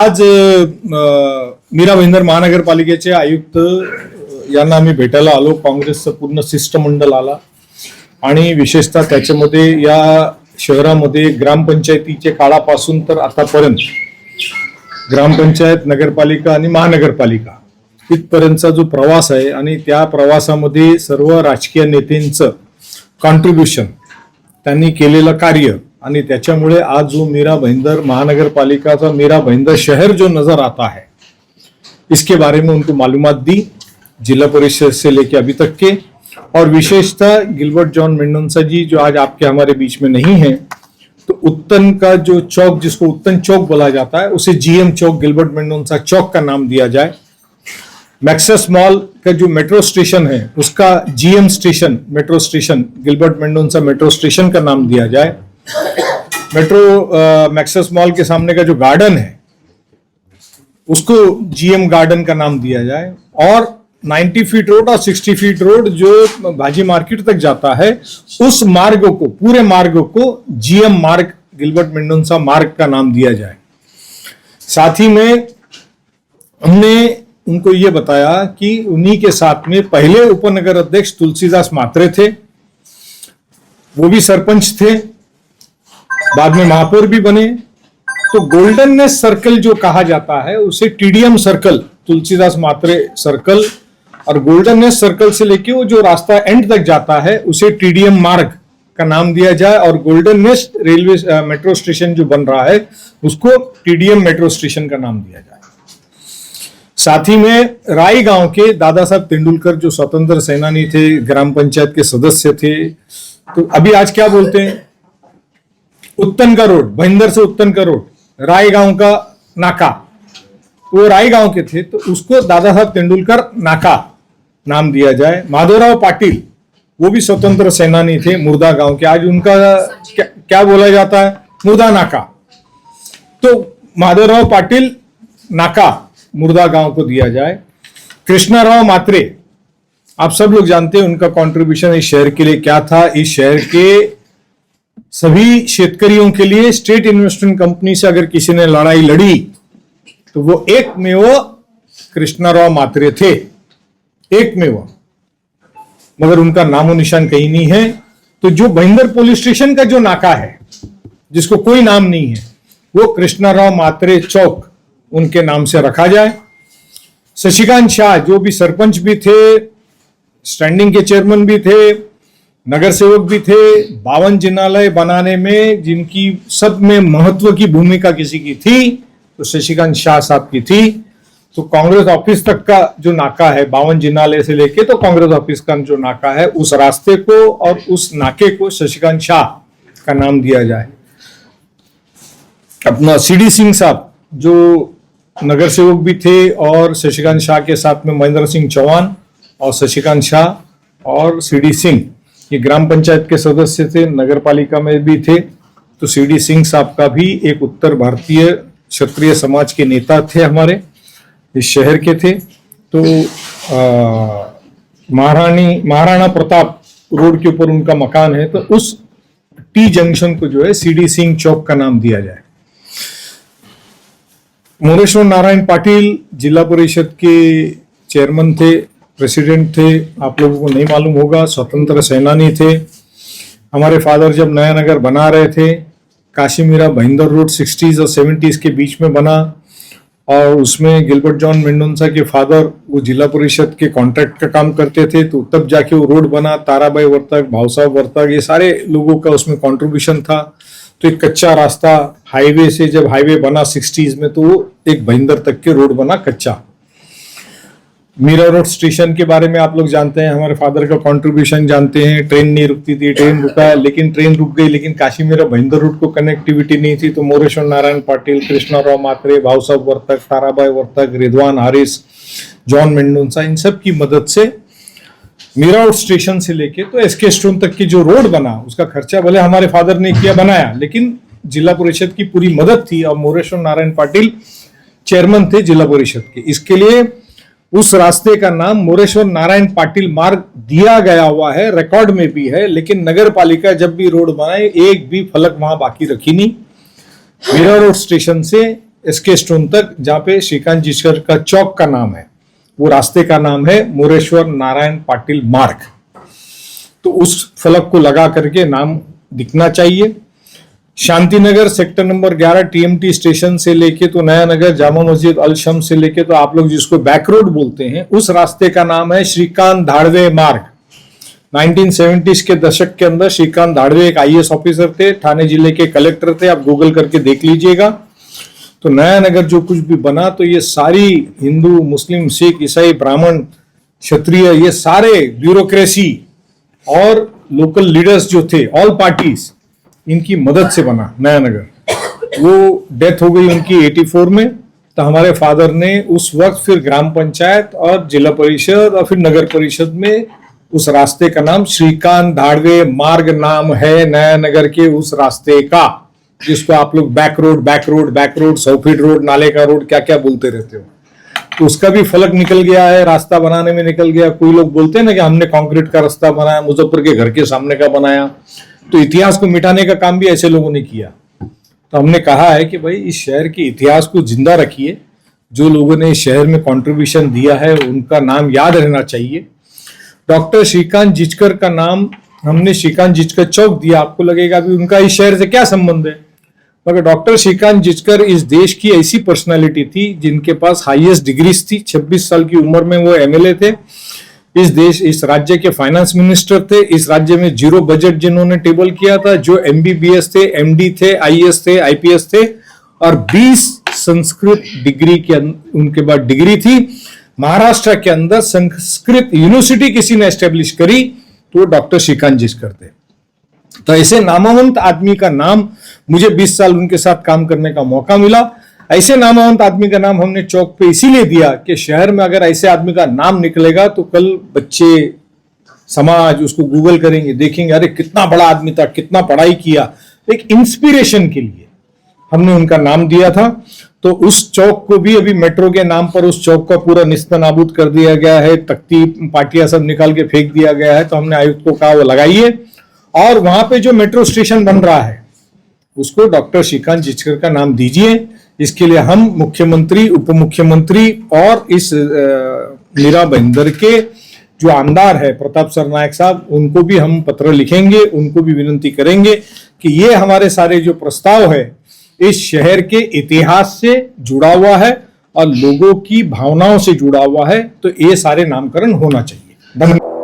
आज मीरा भाईंदर महानगरपालिकेचे आयुक्त यांना आम्ही भेटायला आलो. काँग्रेसचं पूर्ण शिष्टमंडळ आला आणि विशेषतः त्याच्यामध्ये या शहरामध्ये ग्रामपंचायतीच्या काळापासून तर आतापर्यंत ग्रामपंचायत, नगरपालिका आणि महानगरपालिका इथपर्यंतचा जो प्रवास आहे आणि त्या प्रवासामध्ये सर्व राजकीय नेत्यांचं कॉन्ट्रीब्युशन, त्यांनी केलेलं कार्य आणि त्याच्यामुळे आज जो मीरा भाईंदर महानगरपालिका का मीरा भाईंदर शहर जो नजर आता है, इसके बारे में उनको मालूमात दी, जिला परिषद से लेके अभी तक के. और विशेषतः गिलबर्ट जॉन मेंडोंसा जी जो आज आपके हमारे बीच में नहीं है, तो उत्तन का जो चौक जिसको उत्तन चौक बोला जाता है उसे जीएम चौक गिलबर्ट मेंडोंसा चौक का नाम दिया जाए. मैक्सेस मॉल का जो मेट्रो स्टेशन है उसका GM station, metro station Gilbert Mendonsa metro station का नाम दिया जाए. मेट्रो मैक्सेस मॉल के सामने का जो गार्डन है उसको जीएम गार्डन का नाम दिया जाए. और 90 फीट रोड और 60 फीट रोड जो भाजी मार्केट तक जाता है उस मार्ग को, पूरे मार्ग को जीएम मार्ग गिलबर्ट मेंडोंसा मार्ग का नाम दिया जाए. साथ ही में हमने उनको ये बताया कि उन्हीं के साथ में पहले उपनगर अध्यक्ष तुलसीदास मात्रे थे, वो भी सरपंच थे, बाद में महापौर भी बने. तो गोल्डननेस सर्कल जो कहा जाता है उसे टीडीएम सर्कल, तुलसीदास मात्रे सर्कल, और गोल्डननेस सर्कल से लेके वो जो रास्ता एंड तक जाता है उसे टीडीएम मार्ग का नाम दिया जाए. और गोल्डननेस रेलवे मेट्रो स्टेशन जो बन रहा है उसको टीडीएम मेट्रो स्टेशन का नाम दिया जाए. साथ ही में राई गांव के दादा साहब तेंदुलकर जो स्वतंत्र सेनानी थे, ग्राम पंचायत के सदस्य थे, तो अभी आज क्या बोलते हैं, उत्तन का रोड, भाईंदर से उत्तन का रोड, राय गांव का नाका, वो राय गांव के थे तो उसको दादा साहब तेंदुलकर नाका नाम दिया जाए. माधवराव पाटिल वो भी स्वतंत्र सेनानी थे, मुर्दा गांव के, आज उनका क्या बोला जाता है, मुर्दा नाका. तो माधवराव पाटिल नाका मुर्दा गांव को दिया जाए. कृष्णाराव मात्रे, आप सब लोग जानते हैं उनका कंट्रीब्यूशन इस शहर के लिए क्या था. इस शहर के सभी शेतकरियों के लिए स्टेट इन्वेस्टमेंट कंपनी से अगर किसी ने लड़ाई लड़ी तो वो एकमेव कृष्णाराव मात्रे थे, एकमेव, मगर उनका नामो निशान कहीं नहीं है. तो जो भाईंदर पुलिस स्टेशन का जो नाका है जिसको कोई नाम नहीं है वो कृष्णाराव मात्रे चौक उनके नाम से रखा जाए. शशिकांत शाह जो भी सरपंच भी थे, स्टैंडिंग के चेयरमैन भी थे, नगर सेवक भी थे, 52 जिनालय बनाने में जिनकी सब में महत्व की भूमिका किसी की थी तो शशिकांत शाह साहब की थी. तो कांग्रेस ऑफिस तक का जो नाका है 52 जिनालय से लेके तो कांग्रेस ऑफिस का जो नाका है उस रास्ते को और उस नाके को शशिकांत शाह का नाम दिया जाए. अपना सीडी सिंह साहब जो नगर सेवक भी थे और शशिकांत शाह के साथ में महेंद्र सिंह चौहान और शशिकांत शाह और सीडी सिंह ये ग्राम पंचायत के सदस्य थे, नगर पालिका में भी थे. तो सीडी सिंह साहब का भी एक उत्तर भारतीय क्षत्रिय समाज के नेता थे, हमारे इस शहर के थे. तो महाराणा प्रताप रोड के ऊपर उनका मकान है, तो उस टी जंक्शन को जो है सीडी सिंह चौक का नाम दिया जाए. मोरेश्वर नारायण पाटिल जिला परिषद के चेयरमैन थे, प्रेसिडेंट थे, आप लोगों को नहीं मालूम होगा, स्वतंत्र सेनानी थे. हमारे फादर जब नया नगर बना रहे थे, काशी मीरा भाईंदर रोड 60s और 70s के बीच में बना और उसमें गिलबर्ट जॉन मेंडोंसा के फादर वो जिला परिषद के कॉन्ट्रैक्ट का काम करते थे, तो तब जाके वो रोड बना. ताराबाई वर्तक, भाव साहब वर्तक, ये सारे लोगों का उसमें कंट्रीब्यूशन था. तो एक कच्चा रास्ता हाईवे से जब हाईवे बना 60s में तो वो एक भाईंदर तक के रोड बना कच्चा. मीरा रोड स्टेशन के बारे में आप लोग जानते हैं, हमारे फादर का कंट्रीब्यूशन जानते हैं. ट्रेन नहीं रुकती थी, ट्रेन रुका, लेकिन ट्रेन रुक गई, लेकिन काशी मीरा भाईंदर रोड को कनेक्टिविटी नहीं थी. तो मोरेश्वर नारायण पाटिल, कृष्णाराव मात्रे, भाव साहब वर्तक, ताराबाई वर्तक, रिजवान हारिस, जॉन मेंडोंसा, इन सब की मदद से मीरा रोड स्टेशन से लेके तो एसके स्टोन तक की जो रोड बना उसका खर्चा भले हमारे फादर ने किया, बनाया, लेकिन जिला परिषद की पूरी मदद थी और मोरेश्वर नारायण पाटिल चेयरमैन थे जिला परिषद के. इसके लिए उस रास्ते का नाम मोरेश्वर नारायण पाटिल मार्ग दिया गया हुआ है, रिकॉर्ड में भी है. लेकिन नगर पालिका जब भी रोड बनाए एक भी फलक वहां बाकी रखी नहीं. मीरा रोड स्टेशन से एसके स्टोन तक, जहाँ पे श्रीकांत जिचकर का चौक का नाम है, वो रास्ते का नाम है मोरेश्वर नारायण पाटिल मार्ग। तो उस फलक को लगा करके नाम दिखना चाहिए। Shantinagar sector number 11 TMT station से लेके तो नया नगर जामा मस्जिद अल शम्स से लेके तो आप लोग जिसको बैक रोड बोलते हैं, उस रास्ते का नाम है श्रीकांत धाड़वे मार्ग। 1970s के दशक के अंदर श्रीकांत धाड़वे एक आईएएस ऑफिसर थे, ठाणे जिले के कलेक्टर थे, आप गूगल करके देख लीजिएगा। तो नया नगर जो कुछ भी बना तो ये सारी हिंदू, मुस्लिम, सिख, ईसाई, ब्राह्मण, क्षत्रिय, ये सारे ब्यूरोक्रेसी और लोकल लीडर्स जो थे, ऑल पार्टीज, इनकी मदद से बना नया नगर। वो डेथ हो गई उनकी 84 में। तो हमारे फादर ने उस वक्त फिर ग्राम पंचायत और जिला परिषद और फिर नगर परिषद में उस रास्ते का नाम श्रीकांत धाड़वे मार्ग नाम है नया नगर के उस रास्ते का, जिसको आप लोग बैक रोड 100 फीट रोड, नाले का रोड, क्या क्या बोलते रहते हो। तो उसका भी फलक निकल गया है, रास्ता बनाने में निकल गया। कोई लोग बोलते हैं ना कि हमने कंक्रीट का रास्ता बनाया, मुजफ्फर के घर के सामने का बनाया। तो इतिहास को मिटाने का काम भी ऐसे लोगों ने किया। तो हमने कहा है कि भाई इस शहर के इतिहास को जिंदा रखिए, जो लोगों ने इस शहर में कंट्रीब्यूशन दिया है उनका नाम याद रहना चाहिए। डॉक्टर श्रीकांत जिचकर का नाम हमने श्रीकांत जिचकर चौक दिया। आपको लगेगा भी उनका इस शहर से क्या संबंध है, मगर डॉक्टर श्रीकांत जिचकर इस देश की ऐसी पर्सनालिटी थी जिनके पास हाईएस्ट डिग्रीज थी। 26 साल की उम्र में वो एमएलए थे, इस राज्य के फाइनेंस मिनिस्टर थे, इस राज्य में जीरो बजट जिन्होंने टेबल किया था, जो एमबीबीएस थे, एमडी थे, आईएएस थे, आईपीएस थे, और 20 संस्कृत डिग्री के उनके बाद डिग्री थी। महाराष्ट्र के अंदर संस्कृत यूनिवर्सिटी किसी ने एस्टेब्लिश करी तो डॉक्टर श्रीकांत जिचकर थे। तो ऐसे नामवंत आदमी का नाम, मुझे 20 साल उनके साथ काम करने का मौका मिला। ऐसे नामवंत आदमी का नाम हमने चौक पे इसीलिए दिया कि शहर में अगर ऐसे आदमी का नाम निकलेगा तो कल बच्चे, समाज उसको गूगल करेंगे, देखेंगे अरे कितना बड़ा आदमी था, कितना पढ़ाई किया। एक इंस्पिरेशन के लिए हमने उनका नाम दिया था। तो उस चौक को भी अभी मेट्रो के नाम पर उस चौक का पूरा निस्तनाबूद कर दिया गया है, तख्ती पाटिया सब निकाल के फेंक दिया गया है। तो हमने आयुक्त को कहा वो लगाइए, और वहां पे जो मेट्रो स्टेशन बन रहा है उसको डॉक्टर श्रीकांत जिचकर का नाम दीजिए। इसके लिए हम मुख्यमंत्री, उप मुख्यमंत्री और इस मीरा भाईंदर के जो आमदार है प्रताप सरनायक साहब, उनको भी हम पत्र लिखेंगे, उनको भी विनती करेंगे कि ये हमारे सारे जो प्रस्ताव है इस शहर के इतिहास से जुड़ा हुआ है और लोगों की भावनाओं से जुड़ा हुआ है, तो ये सारे नामकरण होना चाहिए। धन्यवाद।